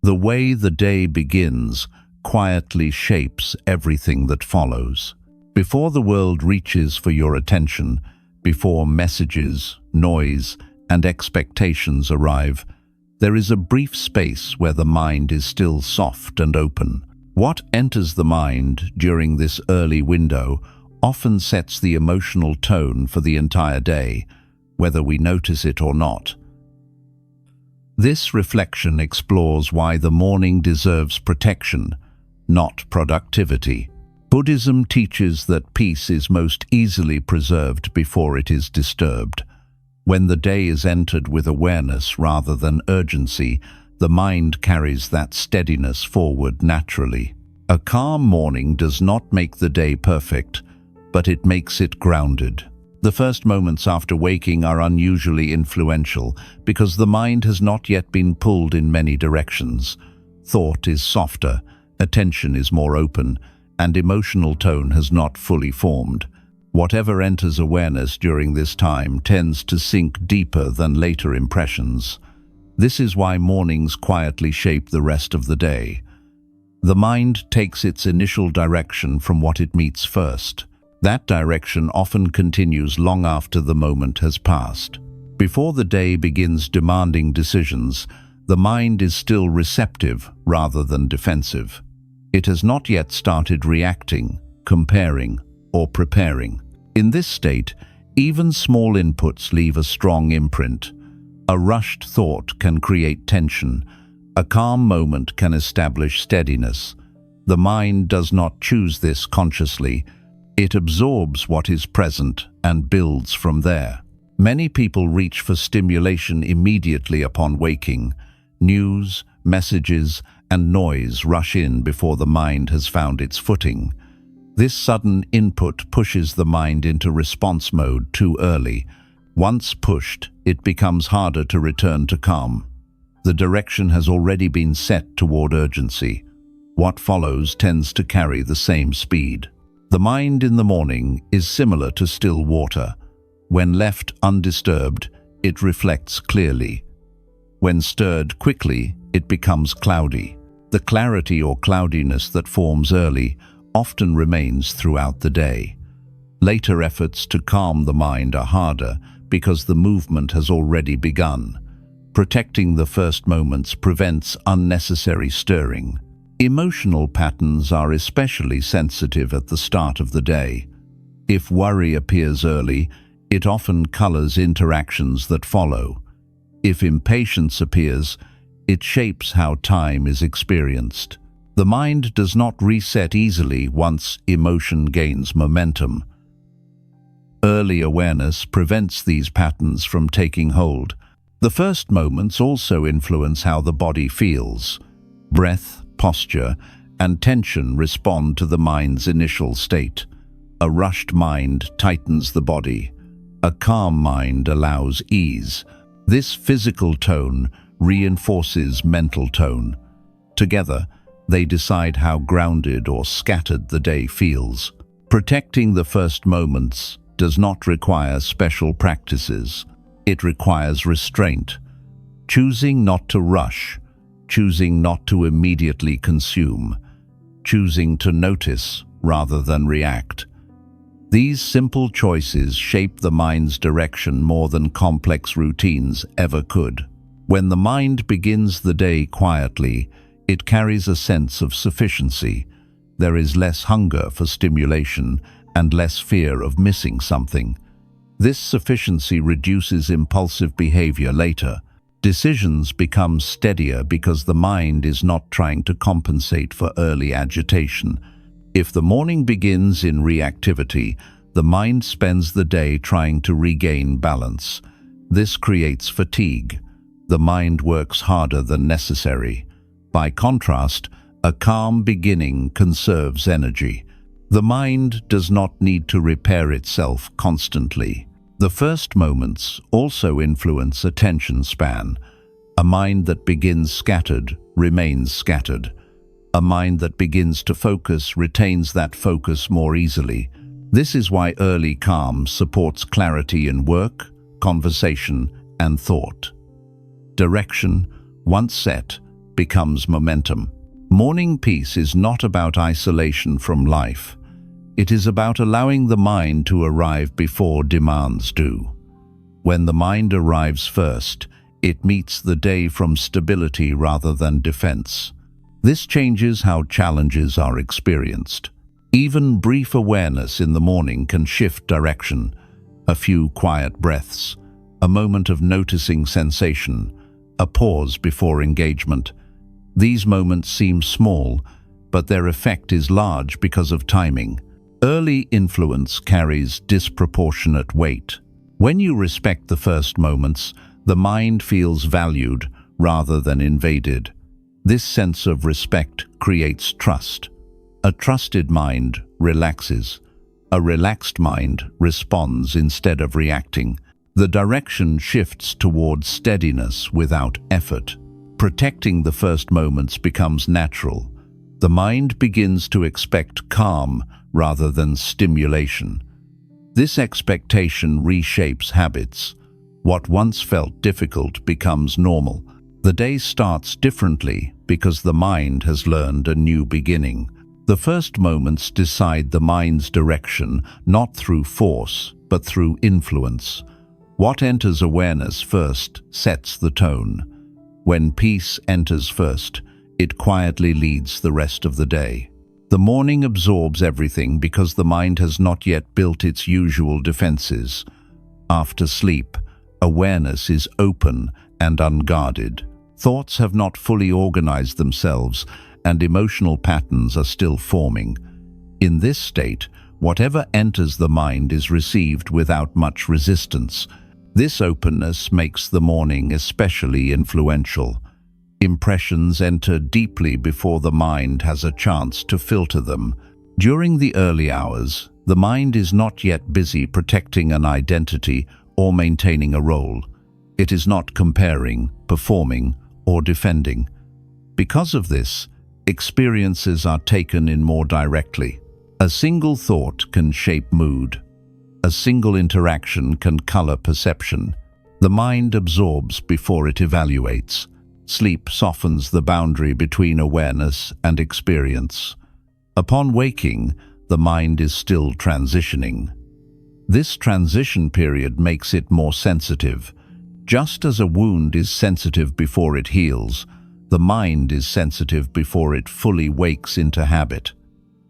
The way the day begins quietly shapes everything that follows. Before the world reaches for your attention, before messages, noise, and expectations arrive, there is a brief space where the mind is still soft and open. What enters the mind during this early window often sets the emotional tone for the entire day, whether we notice it or not. This reflection explores why the morning deserves protection, not productivity. Buddhism teaches that peace is most easily preserved before it is disturbed. When the day is entered with awareness rather than urgency, the mind carries that steadiness forward naturally. A calm morning does not make the day perfect, but it makes it grounded. The first moments after waking are unusually influential because the mind has not yet been pulled in many directions. Thought is softer, attention is more open, and emotional tone has not fully formed. Whatever enters awareness during this time tends to sink deeper than later impressions. This is why mornings quietly shape the rest of the day. The mind takes its initial direction from what it meets first. That direction often continues long after the moment has passed. Before the day begins demanding decisions, the mind is still receptive rather than defensive. It has not yet started reacting, comparing, or preparing. In this state, even small inputs leave a strong imprint. A rushed thought can create tension. A calm moment can establish steadiness. The mind does not choose this consciously. It absorbs what is present and builds from there. Many people reach for stimulation immediately upon waking. News, messages, and noise rush in before the mind has found its footing. This sudden input pushes the mind into response mode too early. Once pushed, it becomes harder to return to calm. The direction has already been set toward urgency. What follows tends to carry the same speed. The mind in the morning is similar to still water. When left undisturbed, it reflects clearly. When stirred quickly, it becomes cloudy. The clarity or cloudiness that forms early often remains throughout the day. Later efforts to calm the mind are harder because the movement has already begun. Protecting the first moments prevents unnecessary stirring. Emotional patterns are especially sensitive at the start of the day. If worry appears early, it often colors interactions that follow. If impatience appears, it shapes how time is experienced. The mind does not reset easily once emotion gains momentum. Early awareness prevents these patterns from taking hold. The first moments also influence how the body feels. Breath, posture, and tension respond to the mind's initial state. A rushed mind tightens the body. A calm mind allows ease. This physical tone reinforces mental tone. Together, they decide how grounded or scattered the day feels. Protecting the first moments does not require special practices. It requires restraint. Choosing not to rush, choosing not to immediately consume, choosing to notice rather than react. These simple choices shape the mind's direction more than complex routines ever could. When the mind begins the day quietly, it carries a sense of sufficiency. There is less hunger for stimulation and less fear of missing something. This sufficiency reduces impulsive behavior later. Decisions become steadier because the mind is not trying to compensate for early agitation. If the morning begins in reactivity, the mind spends the day trying to regain balance. This creates fatigue. The mind works harder than necessary. By contrast, a calm beginning conserves energy. The mind does not need to repair itself constantly. The first moments also influence attention span. A mind that begins scattered remains scattered. A mind that begins to focus retains that focus more easily. This is why early calm supports clarity in work, conversation, and thought. Direction, once set, becomes momentum. Morning peace is not about isolation from life. It is about allowing the mind to arrive before demands do. When the mind arrives first, it meets the day from stability rather than defense. This changes how challenges are experienced. Even brief awareness in the morning can shift direction. A few quiet breaths, a moment of noticing sensation, a pause before engagement. These moments seem small, but their effect is large because of timing. Early influence carries disproportionate weight. When you respect the first moments, the mind feels valued rather than invaded. This sense of respect creates trust. A trusted mind relaxes. A relaxed mind responds instead of reacting. The direction shifts towards steadiness without effort. Protecting the first moments becomes natural. The mind begins to expect calm rather than stimulation. This expectation reshapes habits. What once felt difficult becomes normal. The day starts differently because the mind has learned a new beginning. The first moments decide the mind's direction, not through force, but through influence. What enters awareness first sets the tone. When peace enters first, it quietly leads the rest of the day. The morning absorbs everything because the mind has not yet built its usual defenses. After sleep, awareness is open and unguarded. Thoughts have not fully organized themselves, and emotional patterns are still forming. In this state, whatever enters the mind is received without much resistance. This openness makes the morning especially influential. Impressions enter deeply before the mind has a chance to filter them. During the early hours, the mind is not yet busy protecting an identity or maintaining a role. It is not comparing, performing, or defending. Because of this, experiences are taken in more directly. A single thought can shape mood. A single interaction can color perception. The mind absorbs before it evaluates. Sleep softens the boundary between awareness and experience. Upon waking, the mind is still transitioning. This transition period makes it more sensitive. Just as a wound is sensitive before it heals, the mind is sensitive before it fully wakes into habit.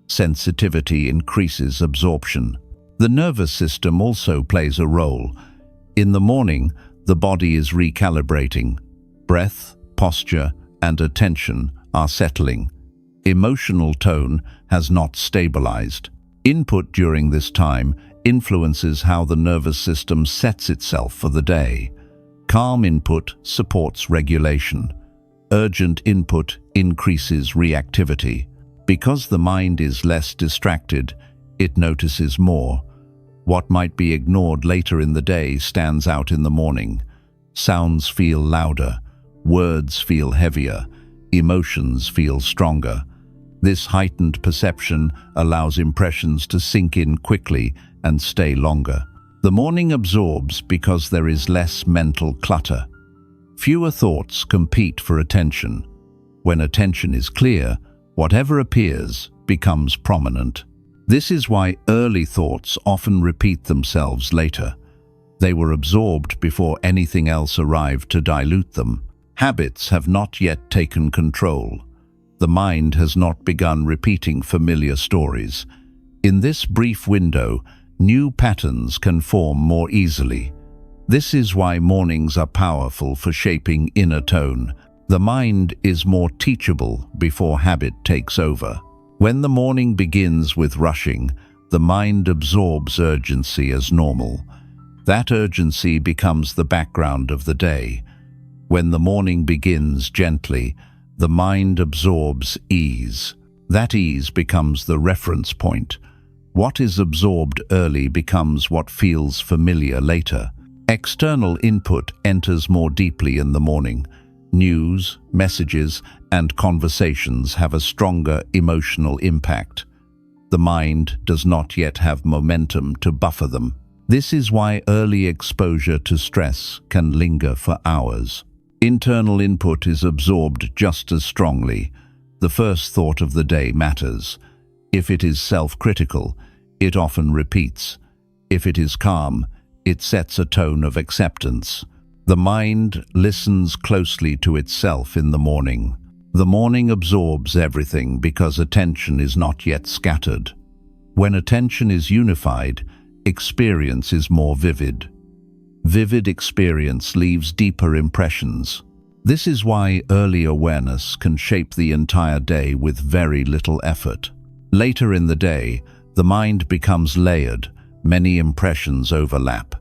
Sensitivity increases absorption. The nervous system also plays a role. In the morning, the body is recalibrating. Breath, posture, and attention are settling. Emotional tone has not stabilized. Input during this time influences how the nervous system sets itself for the day. Calm input supports regulation. Urgent input increases reactivity. Because the mind is less distracted, it notices more. What might be ignored later in the day stands out in the morning. Sounds feel louder, words feel heavier, emotions feel stronger. This heightened perception allows impressions to sink in quickly and stay longer. The morning absorbs because there is less mental clutter. Fewer thoughts compete for attention. When attention is clear, whatever appears becomes prominent. This is why early thoughts often repeat themselves later. They were absorbed before anything else arrived to dilute them. Habits have not yet taken control. The mind has not begun repeating familiar stories. In this brief window, new patterns can form more easily. This is why mornings are powerful for shaping inner tone. The mind is more teachable before habit takes over. When the morning begins with rushing, the mind absorbs urgency as normal. That urgency becomes the background of the day. When the morning begins gently, the mind absorbs ease. That ease becomes the reference point. What is absorbed early becomes what feels familiar later. External input enters more deeply in the morning. News, messages, and conversations have a stronger emotional impact. The mind does not yet have momentum to buffer them. This is why early exposure to stress can linger for hours. Internal input is absorbed just as strongly. The first thought of the day matters. If it is self-critical, it often repeats. If it is calm, it sets a tone of acceptance. The mind listens closely to itself in the morning. The morning absorbs everything because attention is not yet scattered. When attention is unified, experience is more vivid. Vivid experience leaves deeper impressions. This is why early awareness can shape the entire day with very little effort. Later in the day, the mind becomes layered. Many impressions overlap.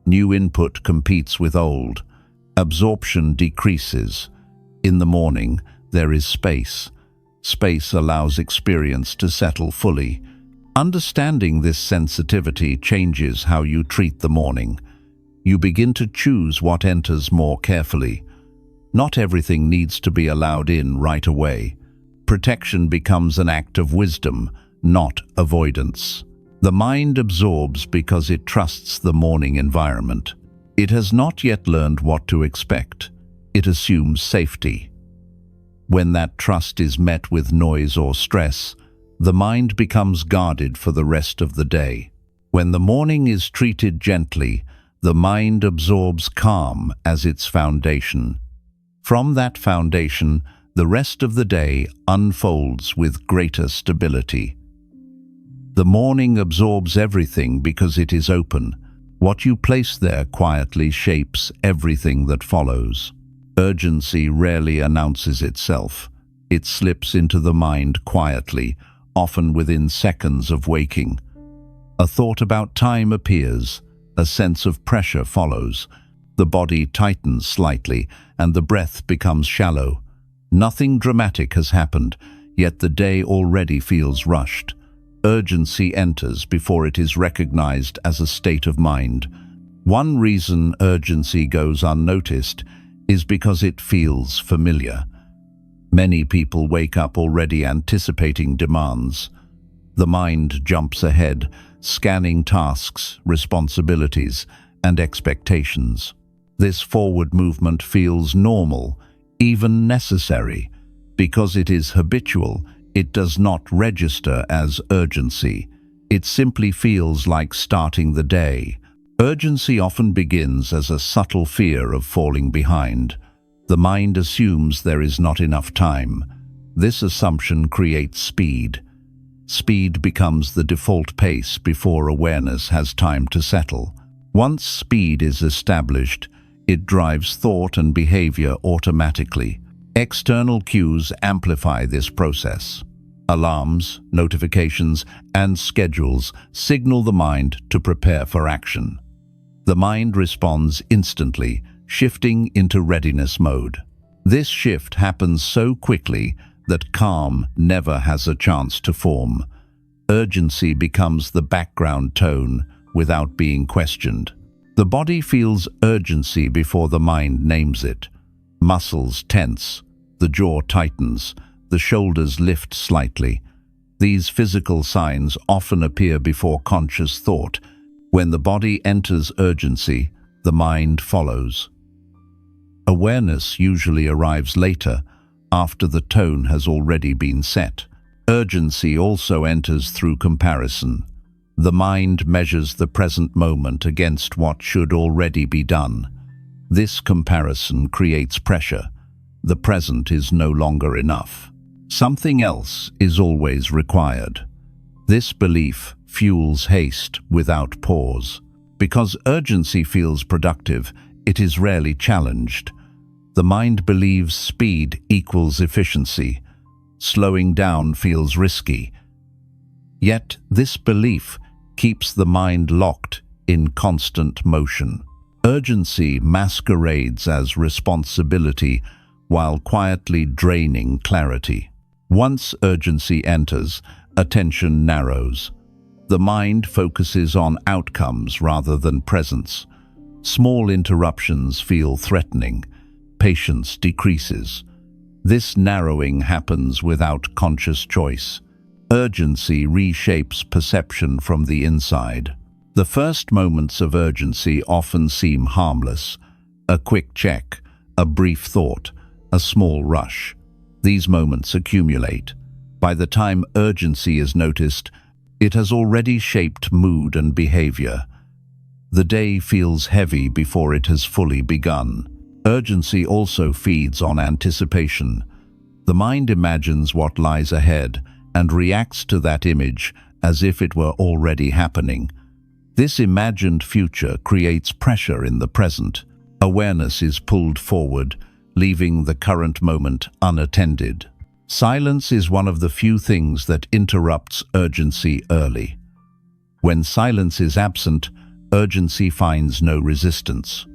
New input competes with old. Absorption decreases. In the morning, there is space. Space allows experience to settle fully. Understanding this sensitivity changes how you treat the morning. You begin to choose what enters more carefully. Not everything needs to be allowed in right away. Protection becomes an act of wisdom, not avoidance. The mind absorbs because it trusts the morning environment. It has not yet learned what to expect. It assumes safety. When that trust is met with noise or stress, the mind becomes guarded for the rest of the day. When the morning is treated gently, the mind absorbs calm as its foundation. From that foundation, the rest of the day unfolds with greater stability. The morning absorbs everything because it is open. What you place there quietly shapes everything that follows. Urgency rarely announces itself. It slips into the mind quietly, often within seconds of waking. A thought about time appears. A sense of pressure follows. The body tightens slightly, and the breath becomes shallow. Nothing dramatic has happened, yet the day already feels rushed. Urgency enters before it is recognized as a state of mind. One reason urgency goes unnoticed is because it feels familiar. Many people wake up already anticipating demands. The mind jumps ahead, scanning tasks, responsibilities, and expectations. This forward movement feels normal, even necessary. Because it is habitual, it does not register as urgency. It simply feels like starting the day. Urgency often begins as a subtle fear of falling behind. The mind assumes there is not enough time. This assumption creates speed. Speed becomes the default pace before awareness has time to settle. Once speed is established, it drives thought and behavior automatically. External cues amplify this process. Alarms, notifications, and schedules signal the mind to prepare for action. The mind responds instantly, shifting into readiness mode. This shift happens so quickly that calm never has a chance to form. Urgency becomes the background tone without being questioned. The body feels urgency before the mind names it. Muscles tense, the jaw tightens, the shoulders lift slightly. These physical signs often appear before conscious thought. When the body enters urgency, the mind follows. Awareness usually arrives later, after the tone has already been set. Urgency also enters through comparison. The mind measures the present moment against what should already be done. This comparison creates pressure. The present is no longer enough. Something else is always required. This belief fuels haste without pause. Because urgency feels productive, it is rarely challenged. The mind believes speed equals efficiency. Slowing down feels risky. Yet this belief keeps the mind locked in constant motion. Urgency masquerades as responsibility while quietly draining clarity. Once urgency enters, attention narrows. The mind focuses on outcomes rather than presence. Small interruptions feel threatening. Patience decreases. This narrowing happens without conscious choice. Urgency reshapes perception from the inside. The first moments of urgency often seem harmless. A quick check, a brief thought, a small rush. These moments accumulate. By the time urgency is noticed, it has already shaped mood and behavior. The day feels heavy before it has fully begun. Urgency also feeds on anticipation. The mind imagines what lies ahead and reacts to that image as if it were already happening. This imagined future creates pressure in the present. Awareness is pulled forward, leaving the current moment unattended. Silence is one of the few things that interrupts urgency early. When silence is absent, urgency finds no resistance.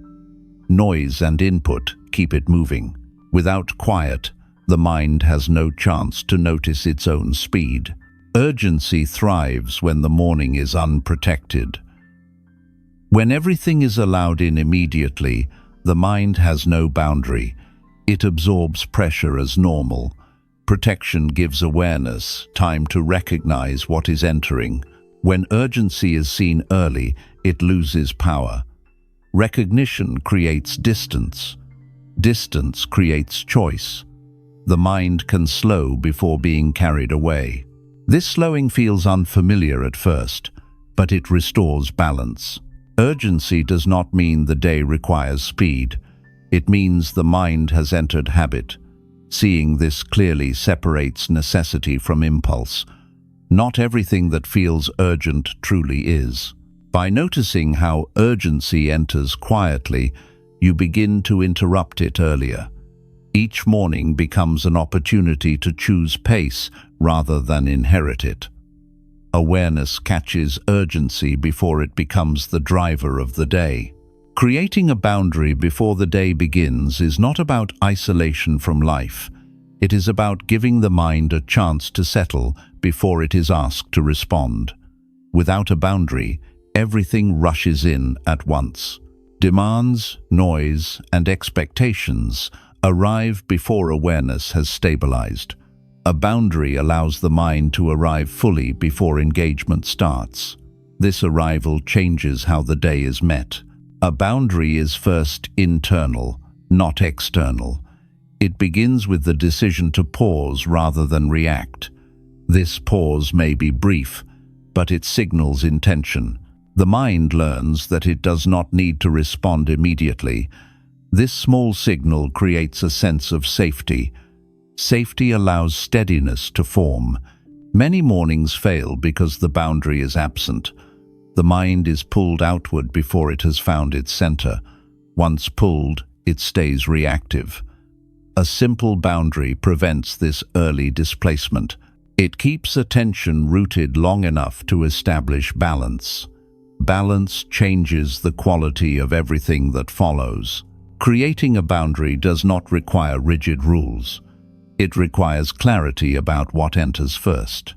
Noise and input keep it moving. Without quiet, the mind has no chance to notice its own speed. Urgency thrives when the morning is unprotected. When everything is allowed in immediately, the mind has no boundary. It absorbs pressure as normal. Protection gives awareness, time to recognize what is entering. When urgency is seen early, it loses power. Recognition creates distance. Distance creates choice. The mind can slow before being carried away. This slowing feels unfamiliar at first, but it restores balance. Urgency does not mean the day requires speed. It means the mind has entered habit. Seeing this clearly separates necessity from impulse. Not everything that feels urgent truly is. By noticing how urgency enters quietly, you begin to interrupt it earlier. Each morning becomes an opportunity to choose pace rather than inherit it. Awareness catches urgency before it becomes the driver of the day. Creating a boundary before the day begins is not about isolation from life. It is about giving the mind a chance to settle before it is asked to respond. Without a boundary, everything rushes in at once. Demands, noise, and expectations arrive before awareness has stabilized. A boundary allows the mind to arrive fully before engagement starts. This arrival changes how the day is met. A boundary is first internal, not external. It begins with the decision to pause rather than react. This pause may be brief, but it signals intention. The mind learns that it does not need to respond immediately. This small signal creates a sense of safety. Safety allows steadiness to form. Many mornings fail because the boundary is absent. The mind is pulled outward before it has found its center. Once pulled, it stays reactive. A simple boundary prevents this early displacement. It keeps attention rooted long enough to establish balance. Balance changes the quality of everything that follows. Creating a boundary does not require rigid rules. It requires clarity about what enters first.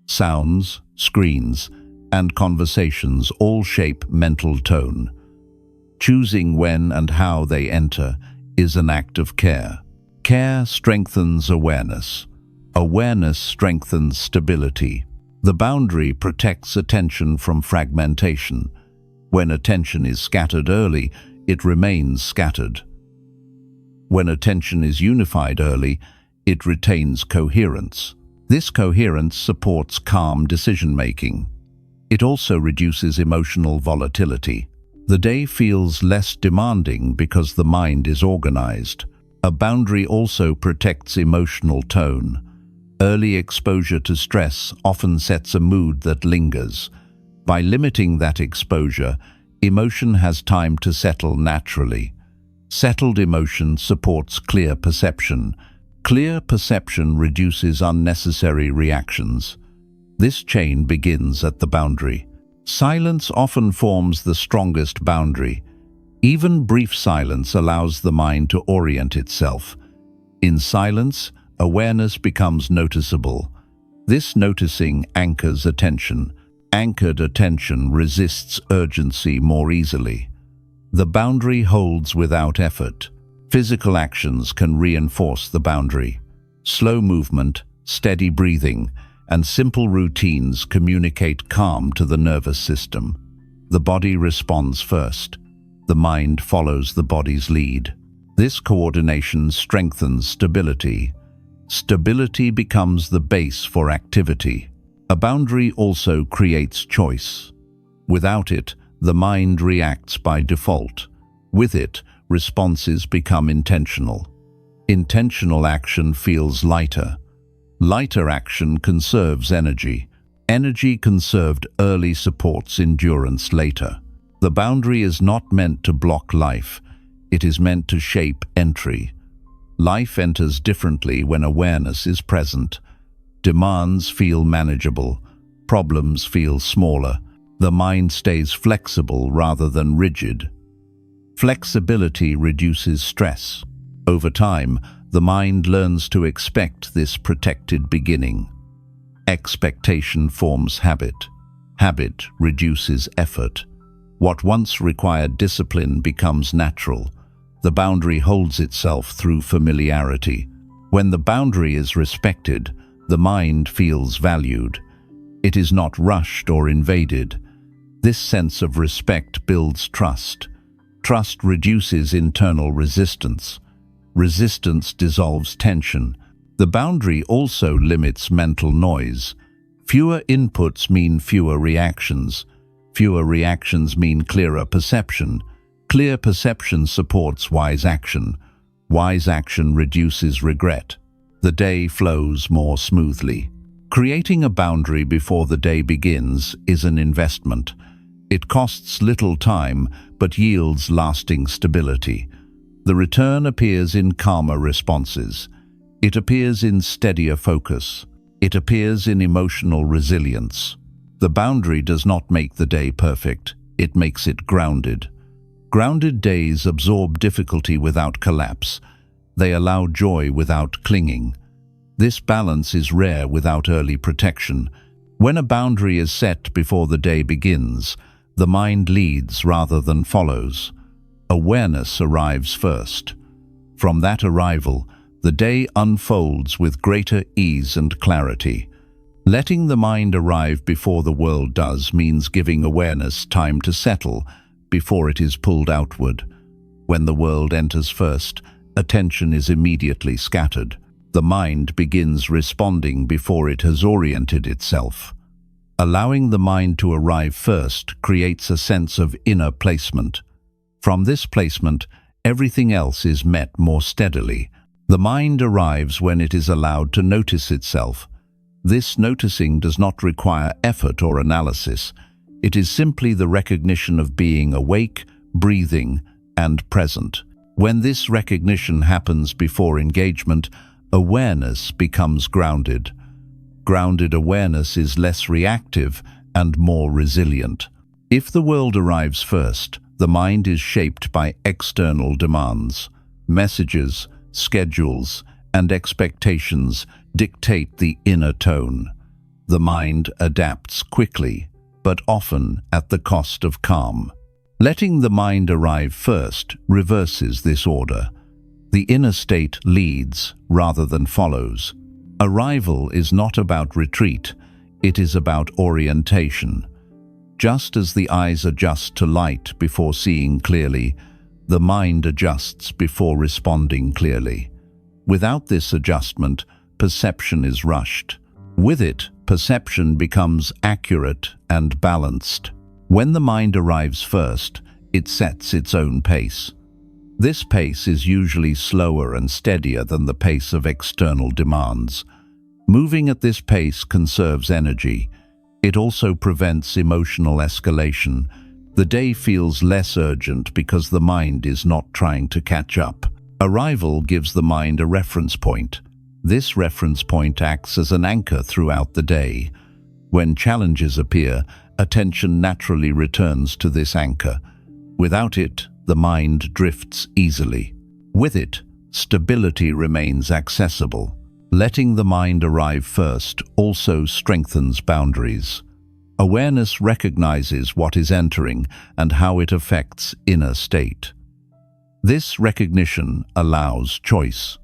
Sounds, screens, and conversations all shape mental tone. Choosing when and how they enter is an act of care. Care strengthens awareness. Awareness strengthens stability. The boundary protects attention from fragmentation. When attention is scattered early, it remains scattered. When attention is unified early, it retains coherence. This coherence supports calm decision-making. It also reduces emotional volatility. The day feels less demanding because the mind is organized. A boundary also protects emotional tone. Early exposure to stress often sets a mood that lingers. By limiting that exposure, emotion has time to settle naturally. Settled emotion supports clear perception. Clear perception reduces unnecessary reactions. This chain begins at the boundary. Silence often forms the strongest boundary. Even brief silence allows the mind to orient itself. In silence, awareness becomes noticeable. This noticing anchors attention. Anchored attention resists urgency more easily. The boundary holds without effort. Physical actions can reinforce the boundary. Slow movement, steady breathing, and simple routines communicate calm to the nervous system. The body responds first. The mind follows the body's lead. This coordination strengthens stability. Stability becomes the base for activity. A boundary also creates choice. Without it, the mind reacts by default. With it, responses become intentional. Intentional action feels lighter. Lighter action conserves energy. Energy conserved early supports endurance later. The boundary is not meant to block life. It is meant to shape entry. Life enters differently when awareness is present. Demands feel manageable. Problems feel smaller. The mind stays flexible rather than rigid. Flexibility reduces stress. Over time, the mind learns to expect this protected beginning. Expectation forms habit. Habit reduces effort. What once required discipline becomes natural. The boundary holds itself through familiarity. When the boundary is respected, the mind feels valued. It is not rushed or invaded. This sense of respect builds trust. Trust reduces internal resistance. Resistance dissolves tension. The boundary also limits mental noise. Fewer inputs mean fewer reactions. Fewer reactions mean clearer perception. Clear perception supports wise action. Wise action reduces regret. The day flows more smoothly. Creating a boundary before the day begins is an investment. It costs little time, but yields lasting stability. The return appears in calmer responses. It appears in steadier focus. It appears in emotional resilience. The boundary does not make the day perfect. It makes it grounded. Grounded days absorb difficulty without collapse. They allow joy without clinging. This balance is rare without early protection. When a boundary is set before the day begins, the mind leads rather than follows. Awareness arrives first. From that arrival, the day unfolds with greater ease and clarity. Letting the mind arrive before the world does means giving awareness time to settle before it is pulled outward. When the world enters first, attention is immediately scattered. The mind begins responding before it has oriented itself. Allowing the mind to arrive first creates a sense of inner placement. From this placement, everything else is met more steadily. The mind arrives when it is allowed to notice itself. This noticing does not require effort or analysis. It is simply the recognition of being awake, breathing, and present. When this recognition happens before engagement, awareness becomes grounded. Grounded awareness is less reactive and more resilient. If the world arrives first, the mind is shaped by external demands. Messages, schedules, and expectations dictate the inner tone. The mind adapts quickly, but often at the cost of calm. Letting the mind arrive first reverses this order. The inner state leads rather than follows. Arrival is not about retreat, it is about orientation. Just as the eyes adjust to light before seeing clearly, the mind adjusts before responding clearly. Without this adjustment, perception is rushed. With it, perception becomes accurate and balanced. When the mind arrives first, it sets its own pace. This pace is usually slower and steadier than the pace of external demands. Moving at this pace conserves energy. It also prevents emotional escalation. The day feels less urgent because the mind is not trying to catch up. Arrival gives the mind a reference point. This reference point acts as an anchor throughout the day. When challenges appear, attention naturally returns to this anchor. Without it, the mind drifts easily. With it, stability remains accessible. Letting the mind arrive first also strengthens boundaries. Awareness recognizes what is entering and how it affects inner state. This recognition allows choice.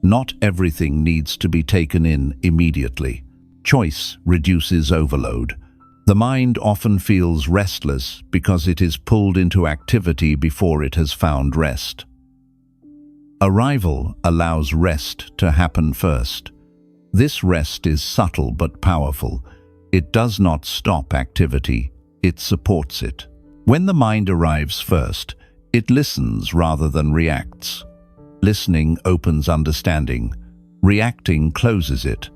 Not everything needs to be taken in immediately. Choice reduces overload. The mind often feels restless because it is pulled into activity before it has found rest. Arrival allows rest to happen first. This rest is subtle but powerful. It does not stop activity, it supports it. When the mind arrives first, it listens rather than reacts. Listening opens understanding. Reacting closes it.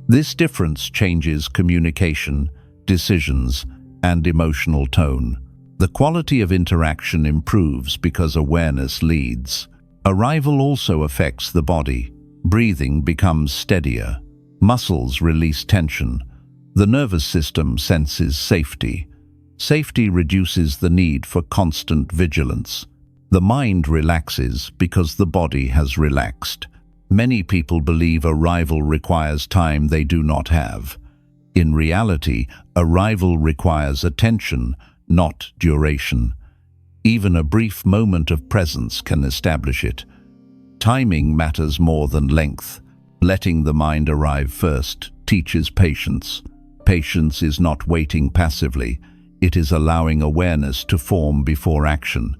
This difference changes communication, decisions, and emotional tone. The quality of interaction improves because awareness leads. Arrival also affects the body. Breathing becomes steadier. Muscles release tension. The nervous system senses safety. Safety reduces the need for constant vigilance. The mind relaxes because the body has relaxed. Many people believe arrival requires time they do not have. In reality, arrival requires attention, not duration. Even a brief moment of presence can establish it. Timing matters more than length. Letting the mind arrive first teaches patience. Patience is not waiting passively. It is allowing awareness to form before action.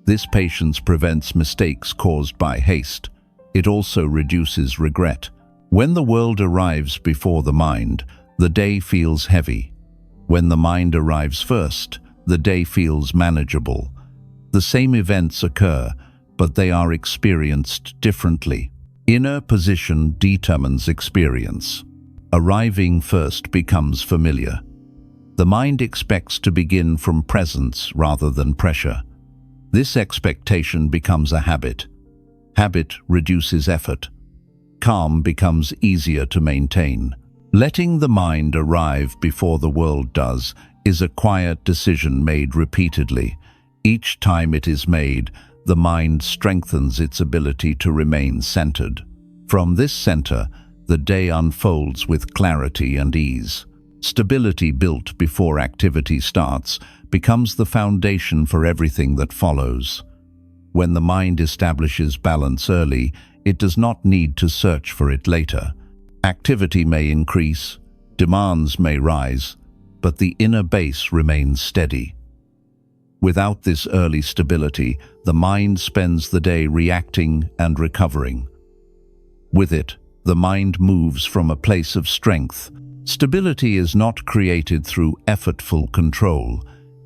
This patience prevents mistakes caused by haste. It also reduces regret. When the world arrives before the mind, the day feels heavy. When the mind arrives first, the day feels manageable. The same events occur, but they are experienced differently. Inner position determines experience. Arriving first becomes familiar. The mind expects to begin from presence rather than pressure. This expectation becomes a habit. Habit reduces effort. Calm becomes easier to maintain. Letting the mind arrive before the world does is a quiet decision made repeatedly. Each time it is made, the mind strengthens its ability to remain centered. From this center, the day unfolds with clarity and ease. Stability built before activity starts becomes the foundation for everything that follows. When the mind establishes balance early, it does not need to search for it later. Activity may increase, demands may rise, but the inner base remains steady. Without this early stability, the mind spends the day reacting and recovering. With it, the mind moves from a place of strength. Stability is not created through effortful control.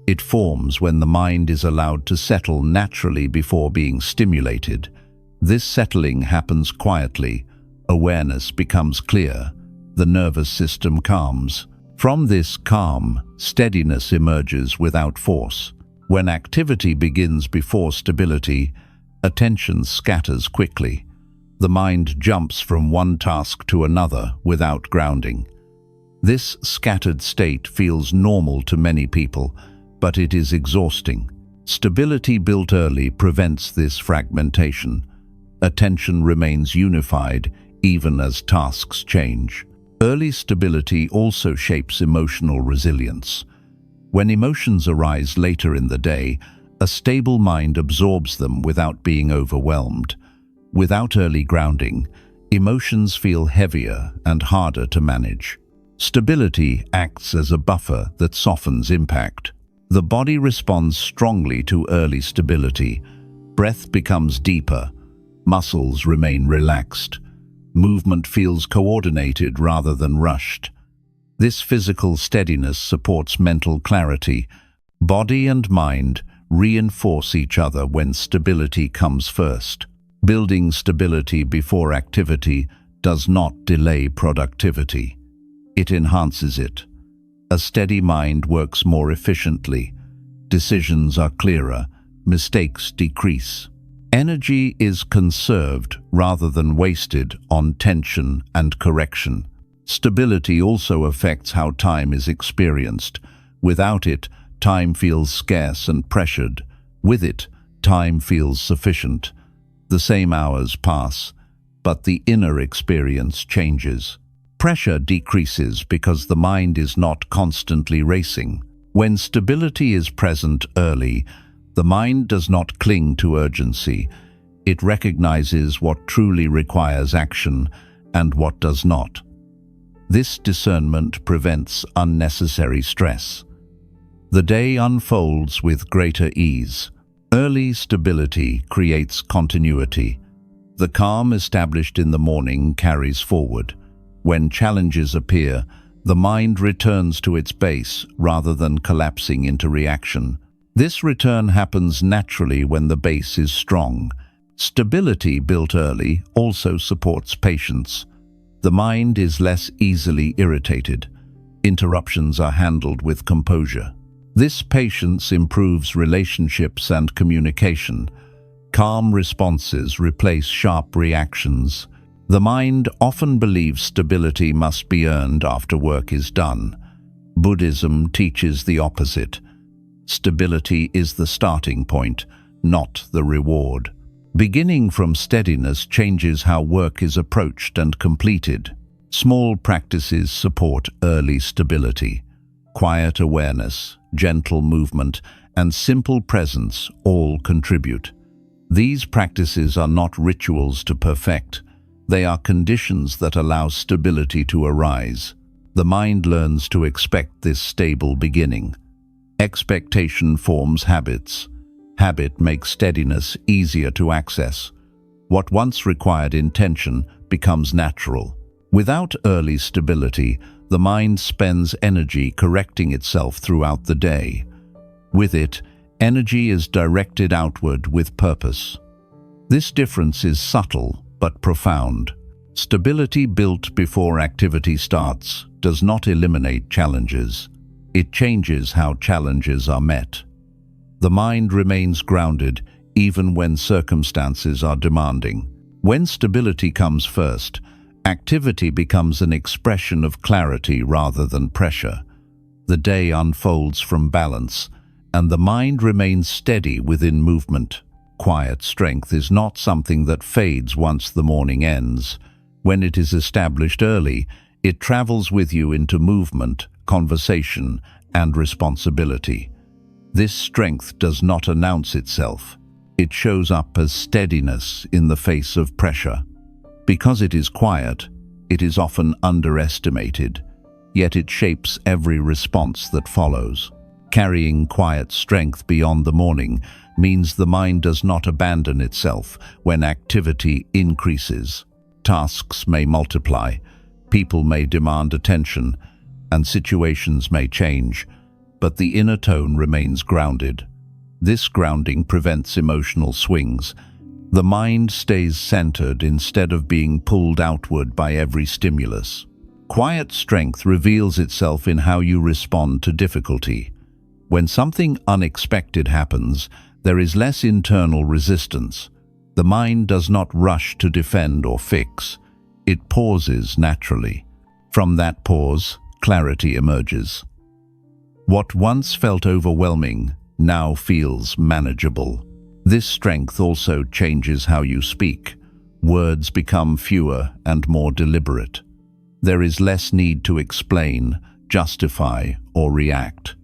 It forms when the mind is allowed to settle naturally before being stimulated. This settling happens quietly. Awareness becomes clear. The nervous system calms. From this calm, steadiness emerges without force. When activity begins before stability, attention scatters quickly. The mind jumps from one task to another without grounding. This scattered state feels normal to many people, but it is exhausting. Stability built early prevents this fragmentation. Attention remains unified even as tasks change. Early stability also shapes emotional resilience. When emotions arise later in the day, a stable mind absorbs them without being overwhelmed. Without early grounding, emotions feel heavier and harder to manage. Stability acts as a buffer that softens impact. The body responds strongly to early stability. Breath becomes deeper. Muscles remain relaxed. Movement feels coordinated rather than rushed. This physical steadiness supports mental clarity. Body and mind reinforce each other when stability comes first. Building stability before activity does not delay productivity. It enhances it. A steady mind works more efficiently. Decisions are clearer. Mistakes decrease. Energy is conserved rather than wasted on tension and correction. Stability also affects how time is experienced. Without it, time feels scarce and pressured. With it, time feels sufficient. The same hours pass, but the inner experience changes. Pressure decreases because the mind is not constantly racing. When stability is present early, the mind does not cling to urgency. It recognizes what truly requires action and what does not. This discernment prevents unnecessary stress. The day unfolds with greater ease. Early stability creates continuity. The calm established in the morning carries forward. When challenges appear, the mind returns to its base rather than collapsing into reaction. This return happens naturally when the base is strong. Stability built early also supports patience. The mind is less easily irritated. Interruptions are handled with composure. This patience improves relationships and communication. Calm responses replace sharp reactions. The mind often believes stability must be earned after work is done. Buddhism teaches the opposite. Stability is the starting point, not the reward. Beginning from steadiness changes how work is approached and completed. Small practices support early stability. Quiet awareness, gentle movement, and simple presence all contribute. These practices are not rituals to perfect. They are conditions that allow stability to arise. The mind learns to expect this stable beginning. Expectation forms habits. Habit makes steadiness easier to access. What once required intention becomes natural. Without early stability, the mind spends energy correcting itself throughout the day. With it, energy is directed outward with purpose. This difference is subtle but profound. Stability built before activity starts does not eliminate challenges. It changes how challenges are met. The mind remains grounded even when circumstances are demanding. When stability comes first, activity becomes an expression of clarity rather than pressure. The day unfolds from balance, and the mind remains steady within movement. Quiet strength is not something that fades once the morning ends. When it is established early, it travels with you into movement, conversation, and responsibility. This strength does not announce itself. It shows up as steadiness in the face of pressure. Because it is quiet, it is often underestimated, yet it shapes every response that follows. Carrying quiet strength beyond the morning means the mind does not abandon itself when activity increases. Tasks may multiply, people may demand attention, and situations may change, but the inner tone remains grounded. This grounding prevents emotional swings. The mind stays centered instead of being pulled outward by every stimulus. Quiet strength reveals itself in how you respond to difficulty. When something unexpected happens, there is less internal resistance. The mind does not rush to defend or fix. It pauses naturally. From that pause, clarity emerges. What once felt overwhelming now feels manageable. This strength also changes how you speak. Words become fewer and more deliberate. There is less need to explain, justify, or react.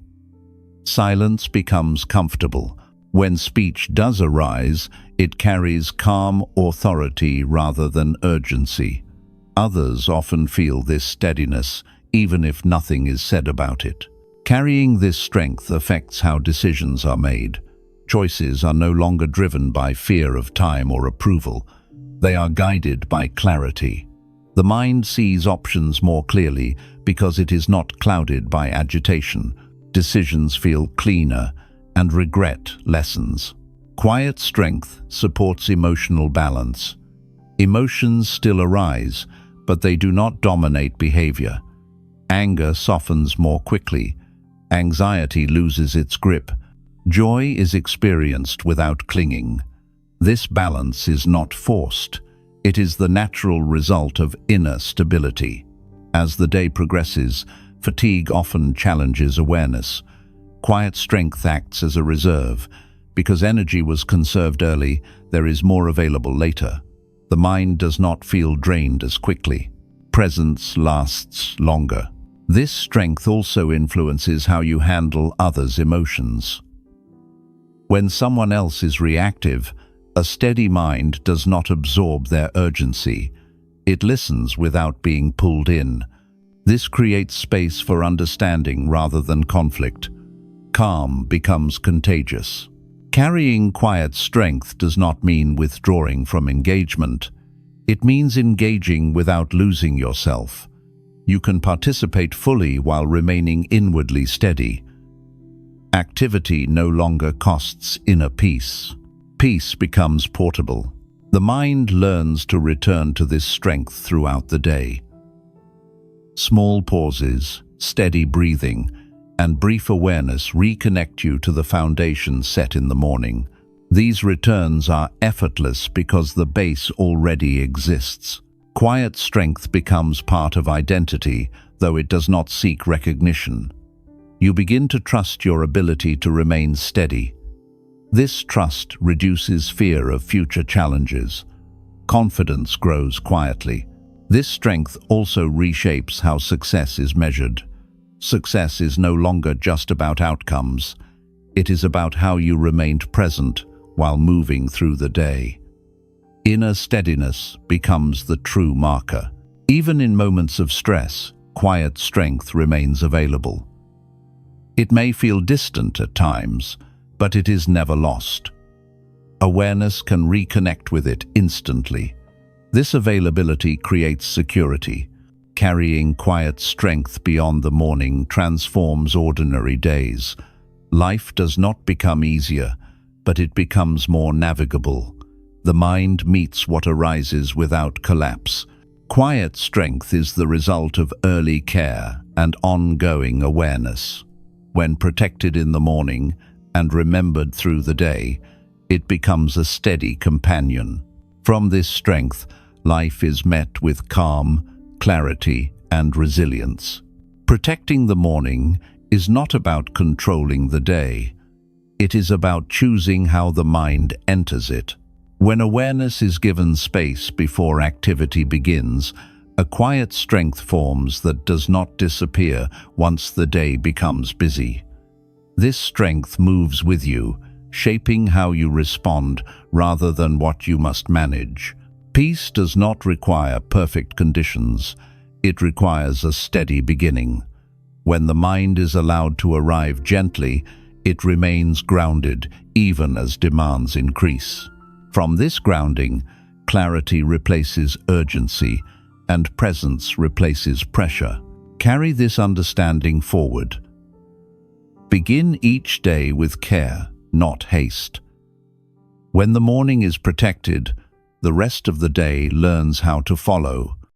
Silence becomes comfortable. When speech does arise, it carries calm authority rather than urgency. Others often feel this steadiness, even if nothing is said about it. Carrying this strength affects how decisions are made. Choices are no longer driven by fear of time or approval. They are guided by clarity. The mind sees options more clearly because it is not clouded by agitation. Decisions feel cleaner, and regret lessens. Quiet strength supports emotional balance. Emotions still arise, but they do not dominate behavior. Anger softens more quickly. Anxiety loses its grip. Joy is experienced without clinging. This balance is not forced. It is the natural result of inner stability. As the day progresses, fatigue often challenges awareness. Quiet strength acts as a reserve. Because energy was conserved early, there is more available later. The mind does not feel drained as quickly. Presence lasts longer. This strength also influences how you handle others' emotions. When someone else is reactive, a steady mind does not absorb their urgency. It listens without being pulled in. This creates space for understanding rather than conflict. Calm becomes contagious. Carrying quiet strength does not mean withdrawing from engagement. It means engaging without losing yourself. You can participate fully while remaining inwardly steady. Activity no longer costs inner peace. Peace becomes portable. The mind learns to return to this strength throughout the day. Small pauses, steady breathing, and brief awareness reconnect you to the foundation set in the morning. These returns are effortless because the base already exists. Quiet strength becomes part of identity, though it does not seek recognition. You begin to trust your ability to remain steady. This trust reduces fear of future challenges. Confidence grows quietly. This strength also reshapes how success is measured. Success is no longer just about outcomes. It is about how you remained present while moving through the day. Inner steadiness becomes the true marker. Even in moments of stress, quiet strength remains available. It may feel distant at times, but it is never lost. Awareness can reconnect with it instantly. This availability creates security. Carrying quiet strength beyond the morning transforms ordinary days. Life does not become easier, but it becomes more navigable. The mind meets what arises without collapse. Quiet strength is the result of early care and ongoing awareness. When protected in the morning and remembered through the day, it becomes a steady companion. From this strength, life is met with calm, clarity, and resilience. Protecting the morning is not about controlling the day. It is about choosing how the mind enters it. When awareness is given space before activity begins, a quiet strength forms that does not disappear once the day becomes busy. This strength moves with you, shaping how you respond rather than what you must manage. Peace does not require perfect conditions. It requires a steady beginning. When the mind is allowed to arrive gently, it remains grounded even as demands increase. From this grounding, clarity replaces urgency and presence replaces pressure. Carry this understanding forward. Begin each day with care, not haste. When the morning is protected, the rest of the day learns how to follow.